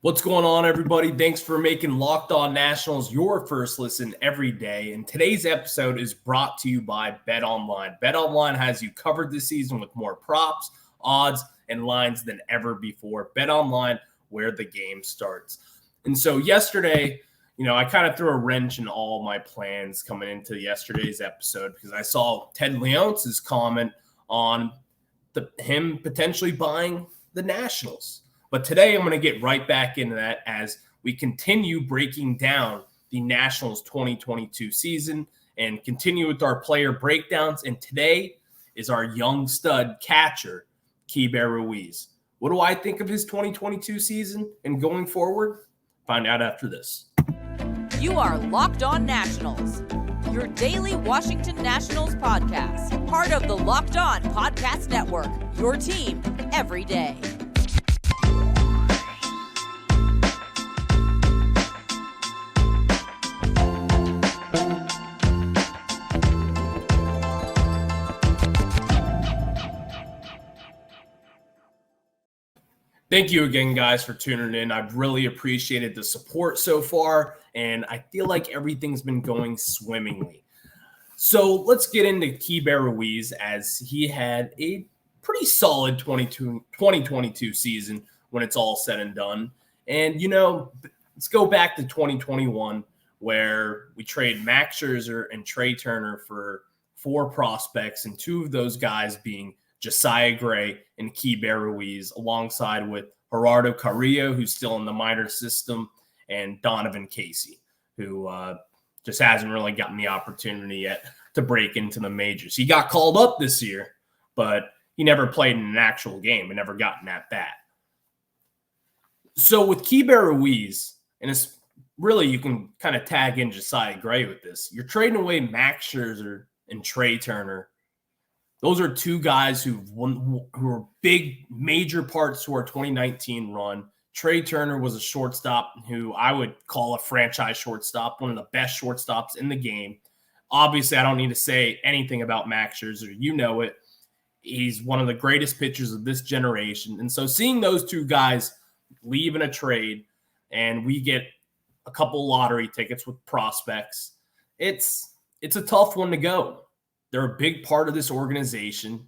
What's going on, everybody? Thanks for making Locked On Nationals your first listen every day. And today's episode is brought to you by BetOnline. BetOnline has you covered this season with more props, odds, and lines than ever before. BetOnline, where the game starts. And so yesterday, I kind of threw a wrench in all my plans coming into yesterday's episode because I saw Ted Leonce's comment on him potentially buying the Nationals. But today I'm going to get right back into that as we continue breaking down the Nationals 2022 season and continue with our player breakdowns. And today is our young stud catcher, Keibert Ruiz. What do I think of his 2022 season and going forward? Find out after this. You are Locked On Nationals, your daily Washington Nationals podcast, part of the Locked On Podcast Network, your team every day. Thank you again, guys, for tuning in. I've really appreciated the support so far, and I feel like everything's been going swimmingly. So let's get into Keibert Ruiz, as he had a pretty solid 2022 season when it's all said and done. And, let's go back to 2021, where we trade Max Scherzer and Trey Turner for 4 prospects, and 2 of those guys being Josiah Gray and Keibert Ruiz, alongside with Gerardo Carrillo, who's still in the minor system, and Donovan Casey, who just hasn't really gotten the opportunity yet to break into the majors. He got called up this year, but he never played in an actual game and never gotten at bat. So with Keibert Ruiz, and it's really, you can kind of tag in Josiah Gray with this, you're trading away Max Scherzer and Trey Turner. Those are 2 guys who were big, major parts to our 2019 run. Trey Turner was a shortstop who I would call a franchise shortstop, one of the best shortstops in the game. Obviously, I don't need to say anything about Max Scherzer. You know it. He's one of the greatest pitchers of this generation. And so seeing those 2 guys leave in a trade and we get a couple lottery tickets with prospects, it's a tough one to go. They're a big part of this organization,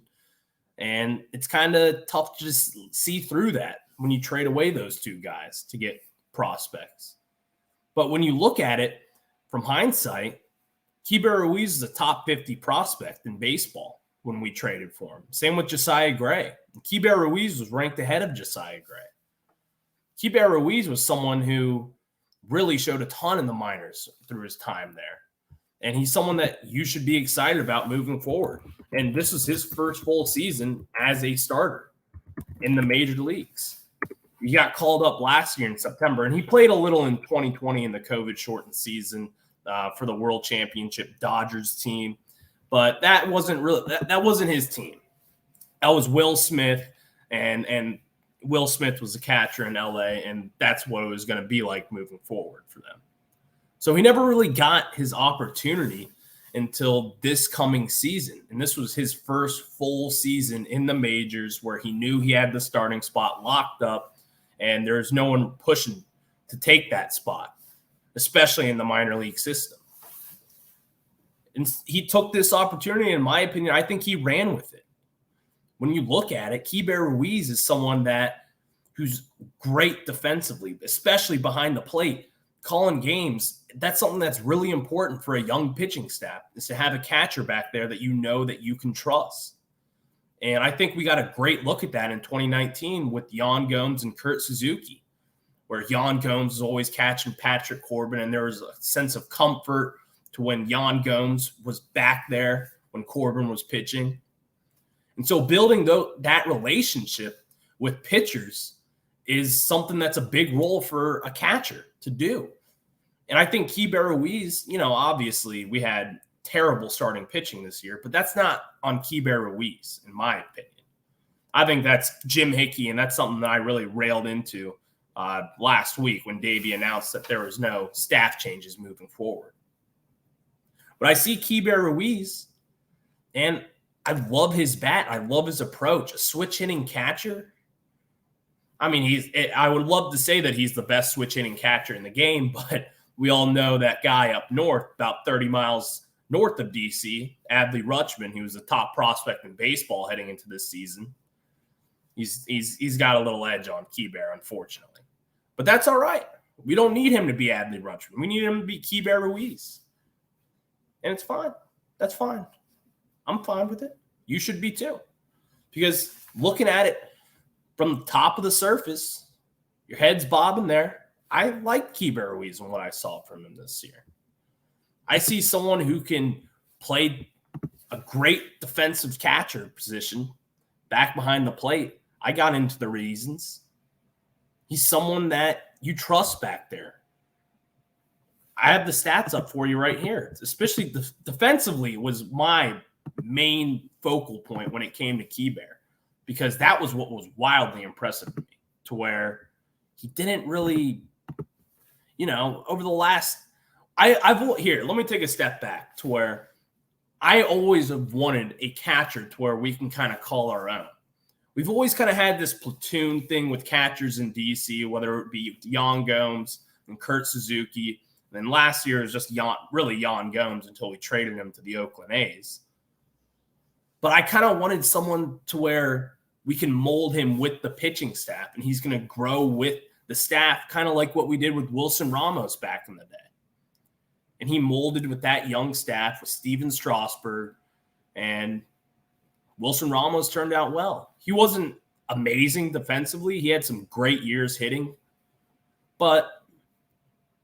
and it's kind of tough to just see through that when you trade away those 2 guys to get prospects. But when you look at it from hindsight, Keibert Ruiz is a top 50 prospect in baseball when we traded for him. Same with Josiah Gray. Keibert Ruiz was ranked ahead of Josiah Gray. Keibert Ruiz was someone who really showed a ton in the minors through his time there. And he's someone that you should be excited about moving forward. And this was his first full season as a starter in the major leagues. He got called up last year in September, and he played a little in 2020 in the COVID-shortened season for the World Championship Dodgers team. But that wasn't really that wasn't his team. That was Will Smith, and Will Smith was a catcher in LA, and that's what it was going to be like moving forward for them. So he never really got his opportunity until this coming season. And this was his first full season in the majors where he knew he had the starting spot locked up and there's no one pushing to take that spot, especially in the minor league system. And he took this opportunity. In my opinion, I think he ran with it. When you look at it, Keibert Ruiz is someone who's great defensively, especially behind the plate. Calling games, that's something that's really important for a young pitching staff, is to have a catcher back there that you can trust. And I think we got a great look at that in 2019 with Yan Gomes and Kurt Suzuki, where Yan Gomes was always catching Patrick Corbin, and there was a sense of comfort to when Yan Gomes was back there when Corbin was pitching. And so building that relationship with pitchers is something that's a big role for a catcher to do. And I think Keibert Ruiz, obviously we had terrible starting pitching this year, but that's not on Keibert Ruiz, in my opinion. I think that's Jim Hickey, and that's something that I really railed into last week when Davey announced that there was no staff changes moving forward. But I see Keibert Ruiz, and I love his bat. I love his approach. A switch hitting catcher. I mean, I would love to say that he's the best switch hitting catcher in the game, but we all know that guy up north, about 30 miles north of DC, Adley Rutschman, who was a top prospect in baseball heading into this season. He's got a little edge on Keibert, unfortunately. But that's all right. We don't need him to be Adley Rutschman. We need him to be Keibert Ruiz. And it's fine. That's fine. I'm fine with it. You should be too. Because looking at it from the top of the surface, your head's bobbing there. I like Keibert Ruiz and what I saw from him this year. I see someone who can play a great defensive catcher position back behind the plate. I got into the reasons. He's someone that you trust back there. I have the stats up for you right here. Especially defensively was my main focal point when it came to Keibert, because that was what was wildly impressive to me, to where he didn't really, over the last – here, let me take a step back to where I always have wanted a catcher to where we can kind of call our own. We've always kind of had this platoon thing with catchers in DC, whether it be Yan Gomes and Kurt Suzuki. And then last year it was just Yan Gomes until we traded him to the Oakland A's. But I kind of wanted someone to where we can mold him with the pitching staff, and he's going to grow with the staff, kind of like what we did with Wilson Ramos back in the day. And he molded with that young staff with Steven Strasburg, and Wilson Ramos turned out well. He wasn't amazing defensively. He had some great years hitting, but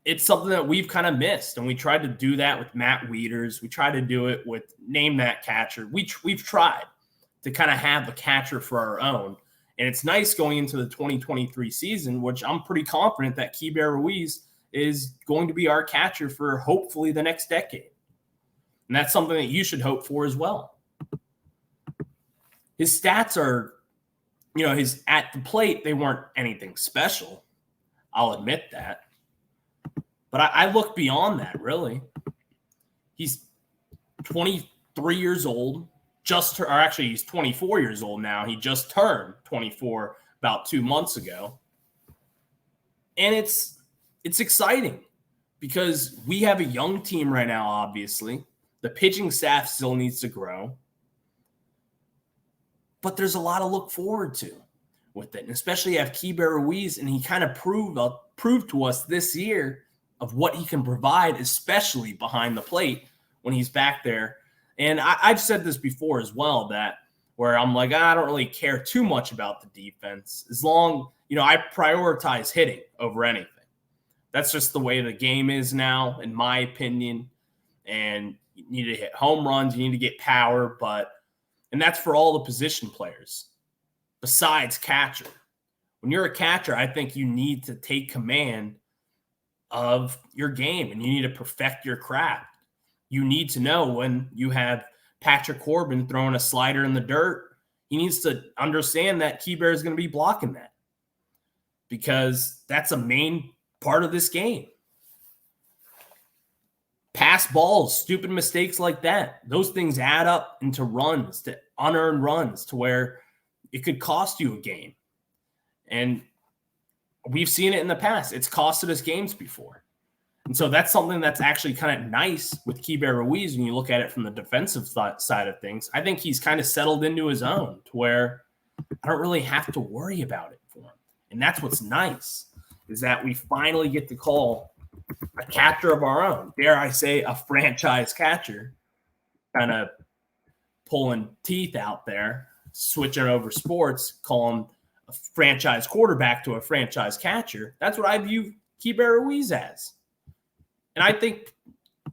it's something that we've kind of missed. And we tried to do that with Matt Wieters. We tried to do it with name that catcher. We've tried to kind of have a catcher for our own. And it's nice going into the 2023 season, which I'm pretty confident that Keibert Ruiz is going to be our catcher for hopefully the next decade. And that's something that you should hope for as well. His stats are, his at the plate, they weren't anything special. I'll admit that. But I look beyond that, really. He's 23 years old, he's 24 years old now. He just turned 24 about 2 months ago. And it's exciting because we have a young team right now, obviously. The pitching staff still needs to grow. But there's a lot to look forward to with it, and especially have Keibert Ruiz, and he kind of proved to us this year of what he can provide, especially behind the plate when he's back there. And I've said this before as well, that where I'm like, I don't really care too much about the defense as long, I prioritize hitting over anything. That's just the way the game is now, in my opinion. And you need to hit home runs, you need to get power, and that's for all the position players besides catcher. When you're a catcher, I think you need to take command of your game and you need to perfect your craft. You need to know when you have Patrick Corbin throwing a slider in the dirt, he needs to understand that Keibert is going to be blocking that, because that's a main part of this game. Pass balls, stupid mistakes like that, those things add up into runs, to unearned runs, to where it could cost you a game. And we've seen it in the past. It's costed us games before. And so that's something that's actually kind of nice with Keibert Ruiz when you look at it from the defensive side of things. I think he's kind of settled into his own to where I don't really have to worry about it for him. And that's what's nice, is that we finally get to call a catcher of our own. Dare I say a franchise catcher, kind of pulling teeth out there, switching over sports, calling a franchise quarterback to a franchise catcher. That's what I view Keibert Ruiz as. And I think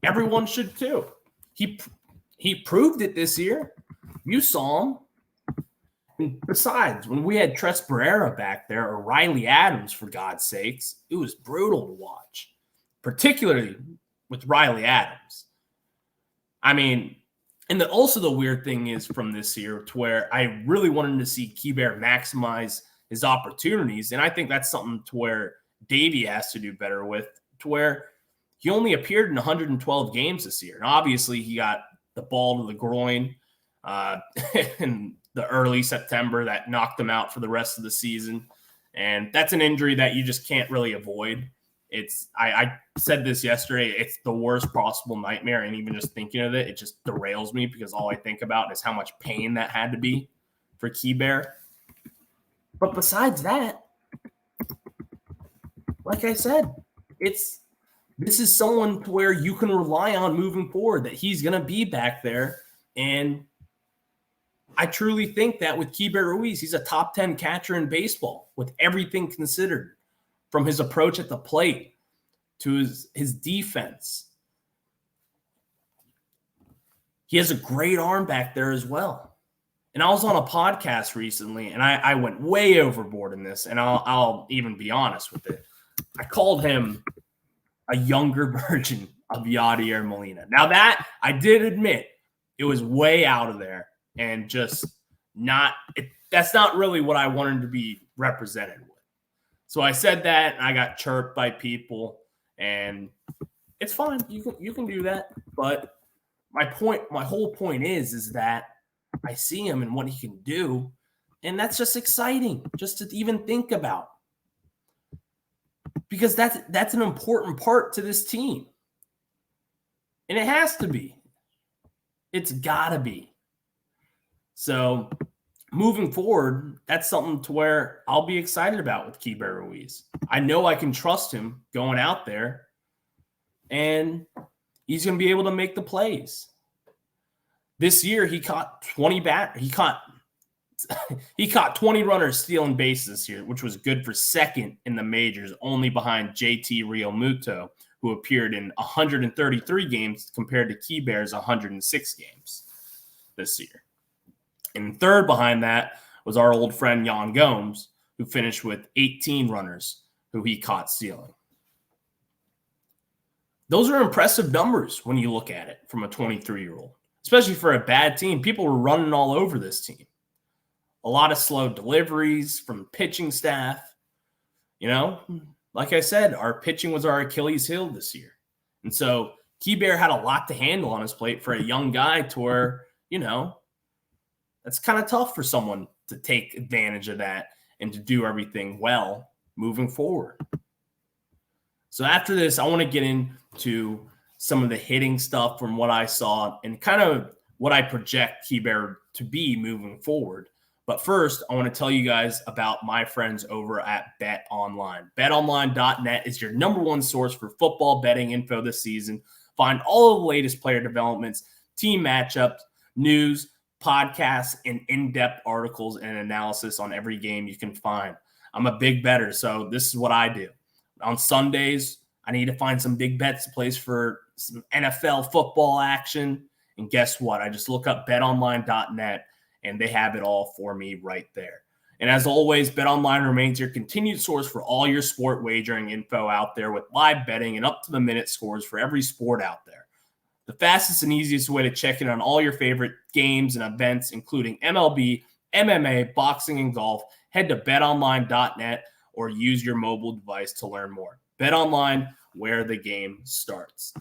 everyone should too. He proved it this year. You saw him. And besides, when we had Tres Barrera back there, or Riley Adams, for God's sakes, it was brutal to watch, particularly with Riley Adams. I mean, and also the weird thing is from this year, to where I really wanted to see Keibert maximize his opportunities, and I think that's something to where Davey has to do better with, to where he only appeared in 112 games this year. And obviously he got the ball to the groin in the early September that knocked him out for the rest of the season. And that's an injury that you just can't really avoid. I said this yesterday, it's the worst possible nightmare. And even just thinking of it, it just derails me because all I think about is how much pain that had to be for Keibert. But besides that, like I said, this is someone where you can rely on moving forward, that he's going to be back there. And I truly think that with Keibert Ruiz, he's a top 10 catcher in baseball with everything considered, from his approach at the plate to his defense. He has a great arm back there as well. And I was on a podcast recently, and I went way overboard in this, and I'll even be honest with it. I called him a younger version of Yadier Molina. Now that I did admit it was way out of there and just that's not really what I wanted to be represented with. So I said that, and I got chirped by people, and it's fine. You can do that. But my whole point is that I see him and what he can do, and that's just exciting just to even think about. Because that's an important part to this team. And it has to be. It's got to be. So moving forward, that's something to where I'll be excited about with Keibert Ruiz. I know I can trust him going out there, and he's going to be able to make the plays. This year, he caught 20 he caught 20 runners stealing bases this year, which was good for second in the majors, only behind JT Realmuto, who appeared in 133 games compared to Keibert's 106 games this year. And third behind that was our old friend Yan Gomes, who finished with 18 runners who he caught stealing. Those are impressive numbers when you look at it from a 23-year-old, especially for a bad team. People were running all over this team. A lot of slow deliveries from pitching staff. You know, like I said, our pitching was our Achilles heel this year. And so Keibert had a lot to handle on his plate for a young guy to where, you know, that's kind of tough for someone to take advantage of that and to do everything well moving forward. So after this, I want to get into some of the hitting stuff from what I saw and kind of what I project Keibert to be moving forward. But first, I want to tell you guys about my friends over at Bet Online. BetOnline.net is your number one source for football betting info this season. Find all of the latest player developments, team matchups, news, podcasts, and in-depth articles and analysis on every game you can find. I'm a big bettor, so this is what I do. On Sundays, I need to find some big bets to place for some NFL football action. And guess what? I just look up betonline.net, and they have it all for me right there. And as always, BetOnline remains your continued source for all your sport wagering info out there, with live betting and up-to-the-minute scores for every sport out there. The fastest and easiest way to check in on all your favorite games and events, including MLB, MMA, boxing, and golf, head to betonline.net or use your mobile device to learn more. BetOnline, where the game starts.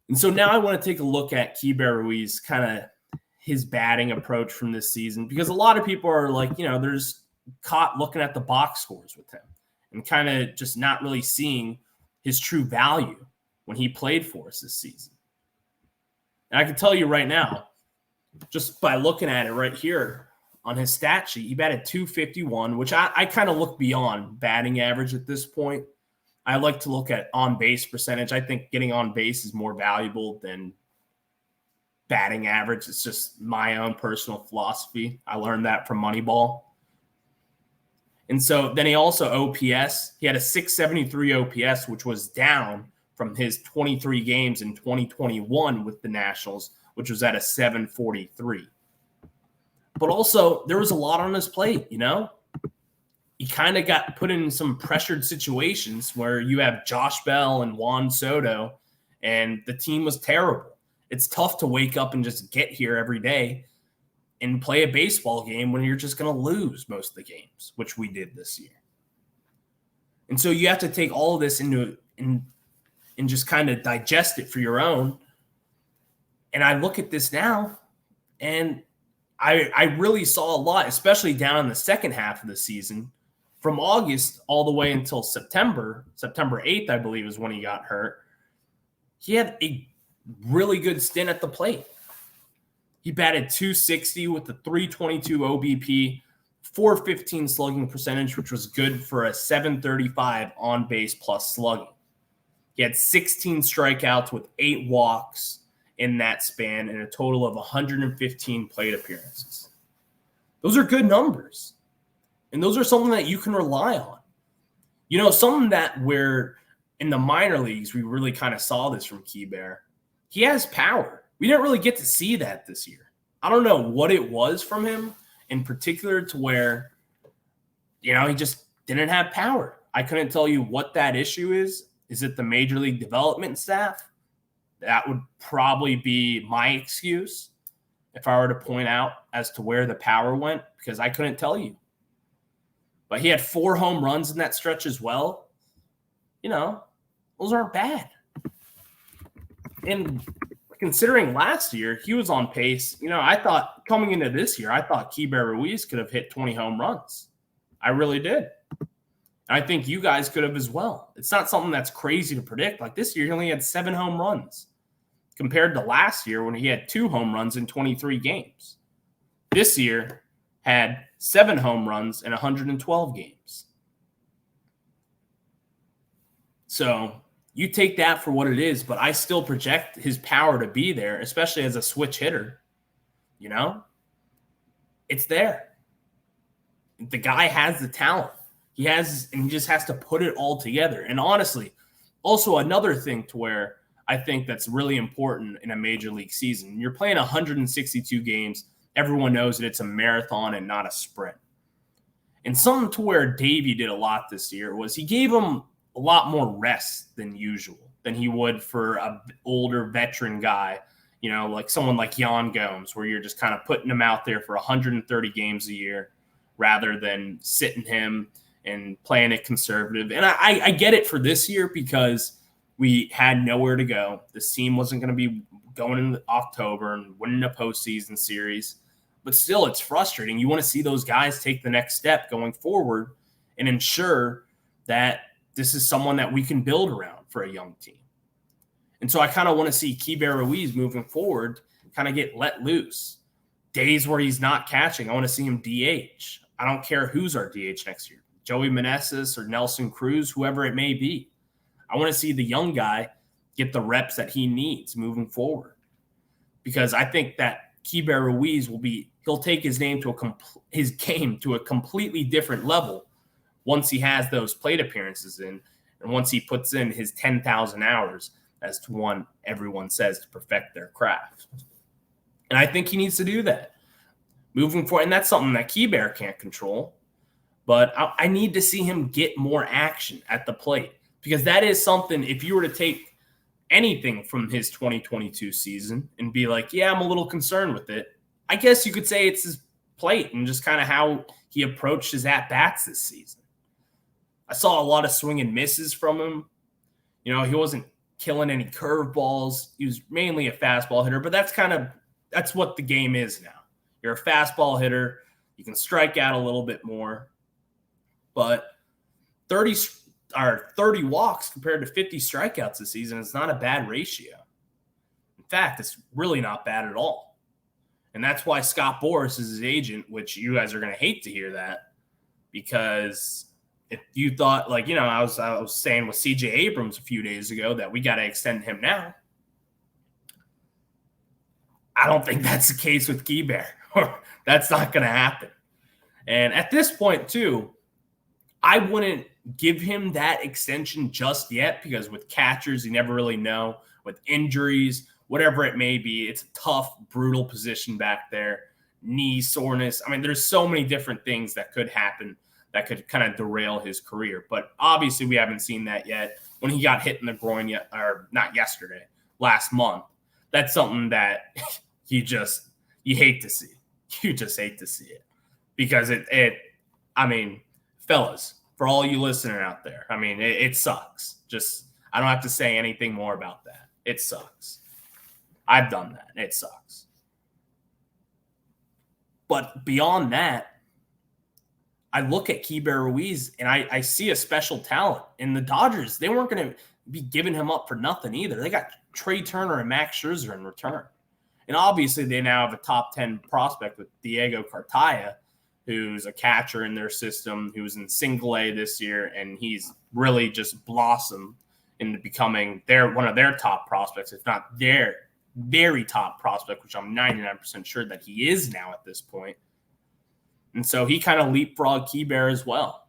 And so now I want to take a look at Keibert Ruiz, kind of his batting approach from this season, because a lot of people are like, you know, they're just caught looking at the box scores with him and kind of just not really seeing his true value when he played for us this season. And I can tell you right now, just by looking at it right here on his stat sheet, he batted .251, which I kind of look beyond batting average at this point. I like to look at on-base percentage. I think getting on base is more valuable than batting average. It's just my own personal philosophy. I learned that from Moneyball. And so then he also OPS. He had a 673 OPS, which was down from his 23 games in 2021 with the Nationals, which was at a 743. But also, there was a lot on his plate, you know? He kind of got put in some pressured situations where you have Josh Bell and Juan Soto, and the team was terrible. It's tough to wake up and just get here every day and play a baseball game when you're just going to lose most of the games, which we did this year. And so you have to take all of this into and just kind of digest it for your own. And I look at this now, and I really saw a lot, especially down in the second half of the season, from August all the way until September 8th, I believe, is when he got hurt. He had a really good stint at the plate. He batted .260 with the .322 OBP, .415 slugging percentage, which was good for a .735 on base plus slugging. He had 16 strikeouts with 8 walks in that span and a total of 115 plate appearances. Those are good numbers. And those are something that you can rely on. You know, something that where in the minor leagues, we really kind of saw this from Keibert. He has power. We didn't really get to see that this year. I don't know what it was from him in particular to where, you know, he just didn't have power. I couldn't tell you what that issue is. Is it the major league development staff? That would probably be my excuse if I were to point out as to where the power went, because I couldn't tell you. But he had 4 home runs in that stretch as well. You know, those aren't bad. And considering last year, he was on pace. You know, I thought coming into this year, I thought Keibert Ruiz could have hit 20 home runs. I really did. I think you guys could have as well. It's not something that's crazy to predict. Like this year, he only had 7 home runs compared to last year when he had 2 home runs in 23 games. This year had 7 home runs in 112 games. So you take that for what it is, but I still project his power to be there, especially as a switch hitter. You know, it's there. The guy has the talent. He just has to put it all together. And honestly, also another thing to where I think that's really important in a major league season. You're playing 162 games. Everyone knows that it's a marathon and not a sprint. And something to where Davey did a lot this year was he gave him a lot more rest than usual, than he would for an older veteran guy, you know, like someone like Yan Gomes, where you're just kind of putting him out there for 130 games a year rather than sitting him and playing it conservative. And I get it for this year because we had nowhere to go. This team wasn't going to be going into October and winning a postseason series. But still, it's frustrating. You want to see those guys take the next step going forward and ensure that this is someone that we can build around for a young team. And so I kind of want to see Keibert Ruiz moving forward kind of get let loose. Days where he's not catching, I want to see him DH. I don't care who's our DH next year. Joey Meneses or Nelson Cruz, whoever it may be. I want to see the young guy get the reps that he needs moving forward. Because I think that Keibert Ruiz he'll take his game to a completely different level once he has those plate appearances in, and once he puts in his 10,000 hours as to one everyone says to perfect their craft. And I think he needs to do that moving forward. And that's something that Keibert can't control. But I need to see him get more action at the plate, because that is something, if you were to take anything from his 2022 season and be like, yeah, I'm a little concerned with it, I guess you could say it's his plate and just kind of how he approached his at-bats this season. I saw a lot of swing and misses from him. You know, he wasn't killing any curveballs. He was mainly a fastball hitter, but that's what the game is now. You're a fastball hitter. You can strike out a little bit more. But 30 walks compared to 50 strikeouts this season is not a bad ratio. In fact, it's really not bad at all. And that's why Scott Boras is his agent, which you guys are going to hate to hear that, because if you thought, like, you know, I was saying with CJ Abrams a few days ago that we got to extend him now. I don't think that's the case with Keibert. That's not going to happen. And at this point, too, I wouldn't give him that extension just yet, because with catchers, you never really know. With injuries, whatever it may be, it's a tough, brutal position back there. Knee soreness. I mean, there's so many different things that could happen that could kind of derail his career. But obviously, we haven't seen that yet. When he got hit in the groin, last month, that's something that you hate to see. You just hate to see it, because I mean, fellas, for all you listening out there, I mean, it sucks. I don't have to say anything more about that. It sucks. I've done that. It sucks. But beyond that, I look at Keibert Ruiz and I see a special talent. And the Dodgers, they weren't going to be giving him up for nothing either. They got Trey Turner and Max Scherzer in return. And obviously they now have a top 10 prospect with Diego Cartaya, who's a catcher in their system, who was in single A this year, and he's really just blossomed into becoming one of their top prospects, if not their very top prospect, which I'm 99% sure that he is now at this point. And so he kind of leapfrogged Keibert as well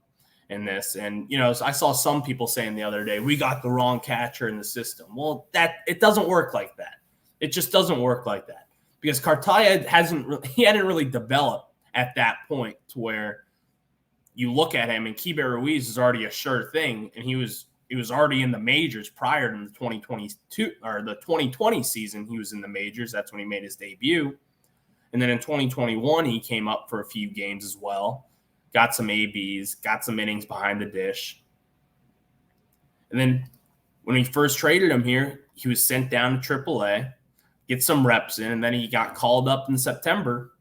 in this. And, so I saw some people saying the other day, we got the wrong catcher in the system. Well, it doesn't work like that. It just doesn't work like that, because Cartaya hadn't really developed at that point to where you look at him and Keibert Ruiz is already a sure thing. And he was already in the majors prior to the 2022 or the 2020 season. He was in the majors. That's when he made his debut. And then in 2021, he came up for a few games as well, got some ABs, got some innings behind the dish. And then when we first traded him here, he was sent down to AAA, get some reps in, and then he got called up in September,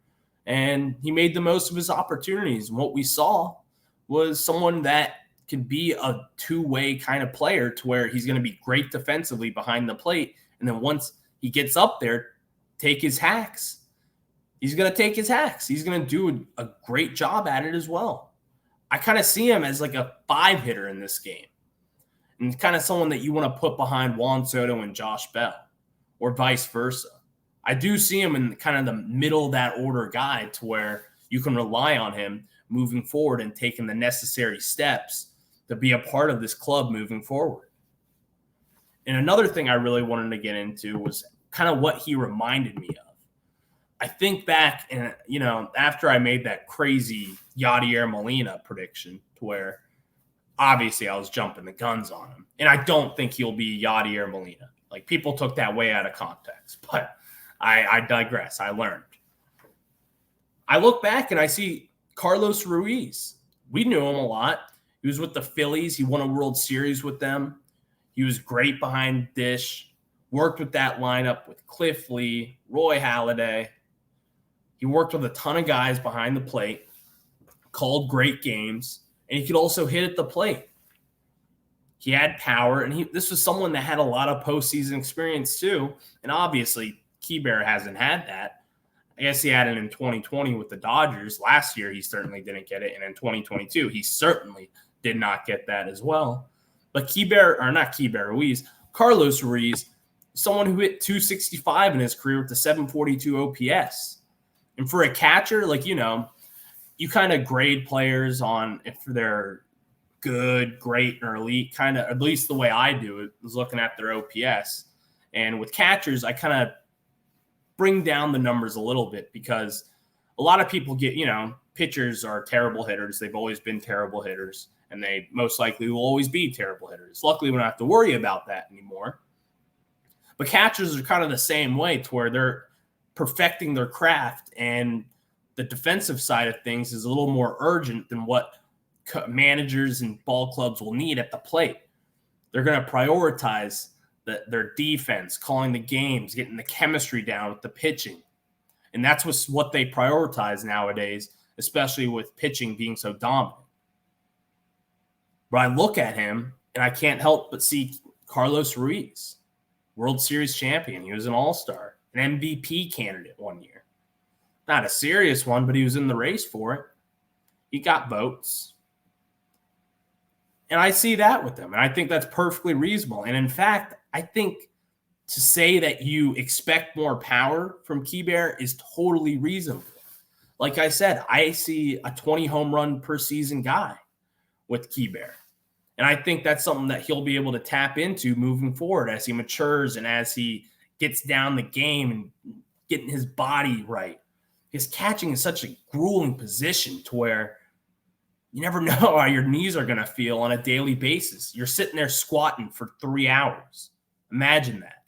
and he made the most of his opportunities. And what we saw was someone that could be a two-way kind of player, to where he's going to be great defensively behind the plate. And then once he gets up there, take his hacks. He's going to take his hacks. He's going to do a great job at it as well. I kind of see him as like a 5-hitter in this game, and kind of someone that you want to put behind Juan Soto and Josh Bell, or vice versa. I do see him in kind of the middle of that order guy, to where you can rely on him moving forward and taking the necessary steps to be a part of this club moving forward. And another thing I really wanted to get into was kind of what he reminded me of. I think back, and after I made that crazy Yadier Molina prediction, to where obviously I was jumping the guns on him, and I don't think he'll be Yadier Molina. Like, people took that way out of context, but I digress. I learned. I look back and I see Carlos Ruiz. We knew him a lot. He was with the Phillies. He won a World Series with them. He was great behind dish. Worked with that lineup with Cliff Lee, Roy Halladay. He worked with a ton of guys behind the plate, called great games, and he could also hit at the plate. He had power, and this was someone that had a lot of postseason experience too. And obviously, Keibert hasn't had that. I guess he had it in 2020 with the Dodgers. Last year, he certainly didn't get it. And in 2022, he certainly did not get that as well. But Carlos Ruiz, someone who hit 265 in his career with the 742 OPS. And for a catcher, you kind of grade players on if they're good, great, or elite, kind of, at least the way I do it, is looking at their OPS. And with catchers, I kind of bring down the numbers a little bit, because a lot of people get, pitchers are terrible hitters. They've always been terrible hitters, and they most likely will always be terrible hitters. Luckily, we don't have to worry about that anymore. But catchers are kind of the same way, to where they're perfecting their craft, and the defensive side of things is a little more urgent than what managers and ball clubs will need at the plate. They're going to prioritize their defense, calling the games, getting the chemistry down with the pitching. And that's what they prioritize nowadays, especially with pitching being so dominant. But I look at him and I can't help but see Carlos Ruiz, World Series champion. He was an all-star, an MVP candidate one year. Not a serious one, but he was in the race for it. He got votes. And I see that with him. And I think that's perfectly reasonable. And in fact, I think to say that you expect more power from Keibert is totally reasonable. Like I said, I see a 20 home run per season guy with Keibert. And I think that's something that he'll be able to tap into moving forward as he matures and as he gets down the game and getting his body right. His catching is such a grueling position, to where you never know how your knees are going to feel on a daily basis. You're sitting there squatting for 3 hours. Imagine that.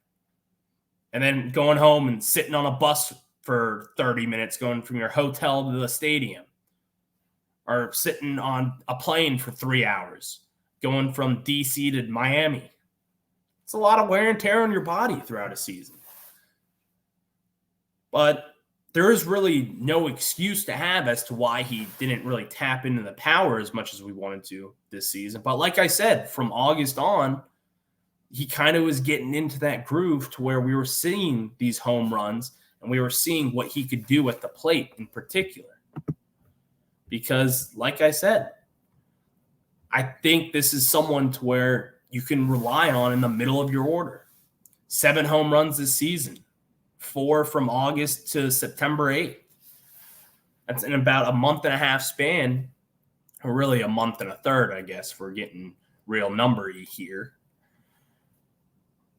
And then going home and sitting on a bus for 30 minutes, going from your hotel to the stadium. Or sitting on a plane for 3 hours, going from DC to Miami. It's a lot of wear and tear on your body throughout a season. But there is really no excuse to have as to why he didn't really tap into the power as much as we wanted to this season. But like I said, from August on, he kind of was getting into that groove to where we were seeing these home runs and we were seeing what he could do at the plate in particular. Because, like I said, I think this is someone to where you can rely on in the middle of your order. 7 home runs this season, 4 from August to September 8th. That's in about a month and a half span, or really a month and a third, I guess, if we're getting real numbery here.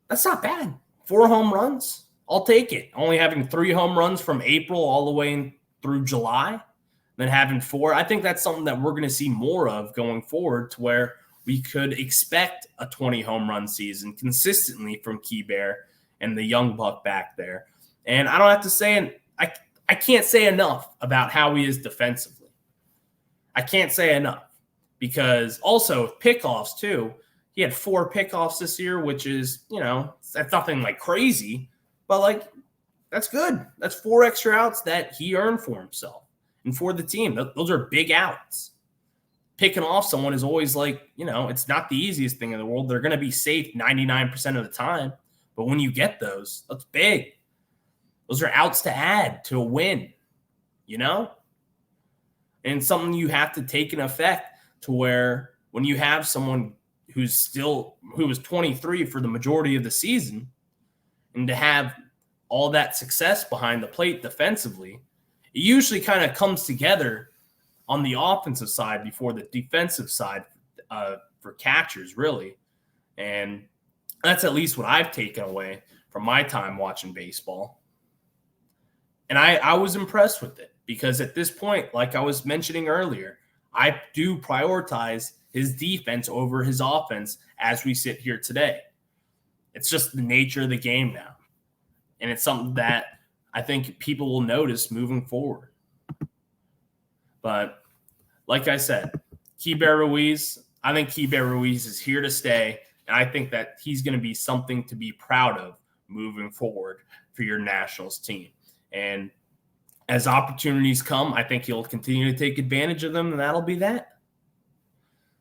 That's not bad. 4 home runs, I'll take it. Only having 3 home runs from April all the way through July, then having 4. I think that's something that we're going to see more of going forward, to where we could expect a 20 home run season consistently from Keibert and the young buck back there. And I don't have to say, I can't say enough about how he is defensively. I can't say enough, because also pickoffs too. He had 4 pickoffs this year, which is, that's nothing like crazy, but like, that's good. That's 4 extra outs that he earned for himself and for the team. Those are big outs. Picking off someone is always like, it's not the easiest thing in the world. They're going to be safe 99% of the time. But when you get those, that's big. Those are outs to add to a win, And something you have to take in effect, to where when you have someone who was 23 for the majority of the season, and to have all that success behind the plate defensively, it usually kind of comes together on the offensive side before the defensive side for catchers, really. And that's at least what I've taken away from my time watching baseball. And I was impressed with it, because at this point, like I was mentioning earlier, I do prioritize his defense over his offense as we sit here today. It's just the nature of the game now. And it's something that I think people will notice moving forward. But like I said, Keibert Ruiz, I think Keibert Ruiz is here to stay. And I think that he's going to be something to be proud of moving forward for your Nationals team. And as opportunities come, I think he'll continue to take advantage of them, and that'll be that.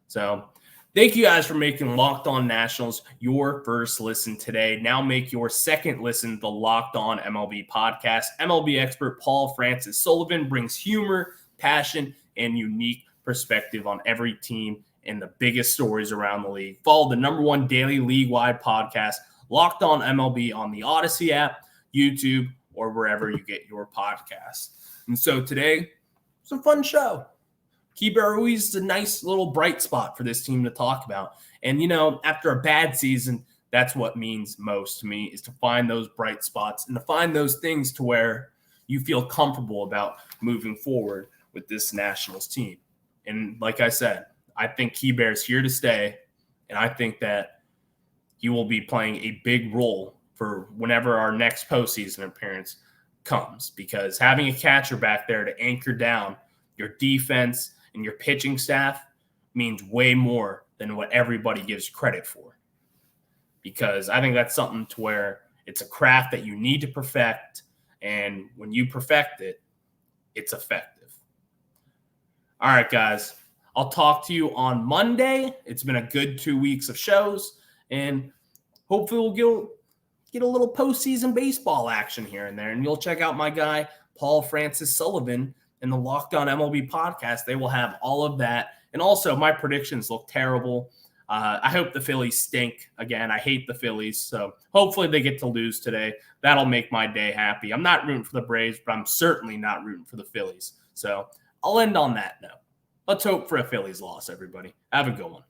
So thank you guys for making Locked On Nationals your first listen today. Now make your second listen to the Locked On MLB podcast. MLB expert Paul Francis Sullivan brings humor, passion, and unique perspective on every team and the biggest stories around the league. Follow the #1 daily league-wide podcast, Locked On MLB, on the Odyssey app, YouTube, or wherever you get your podcasts. And so today, it's a fun show. Keibert Ruiz is a nice little bright spot for this team to talk about. And, after a bad season, that's what means most to me, is to find those bright spots and to find those things to where you feel comfortable about moving forward with this Nationals team. And like I said, I think Keibert is here to stay, and I think that he will be playing a big role for whenever our next postseason appearance comes, because having a catcher back there to anchor down your defense and your pitching staff means way more than what everybody gives credit for. Because I think that's something to where it's a craft that you need to perfect, and when you perfect it, it's effective. All right, guys, I'll talk to you on Monday. It's been a good 2 weeks of shows, and hopefully we'll get a little postseason baseball action here and there, and you'll check out my guy, Paul Francis Sullivan, and the Locked On MLB podcast. They will have all of that. And also, my predictions look terrible. I hope the Phillies stink again. I hate the Phillies, so hopefully they get to lose today. That'll make my day happy. I'm not rooting for the Braves, but I'm certainly not rooting for the Phillies. So I'll end on that note. Let's hope for a Phillies loss, everybody. Have a good one.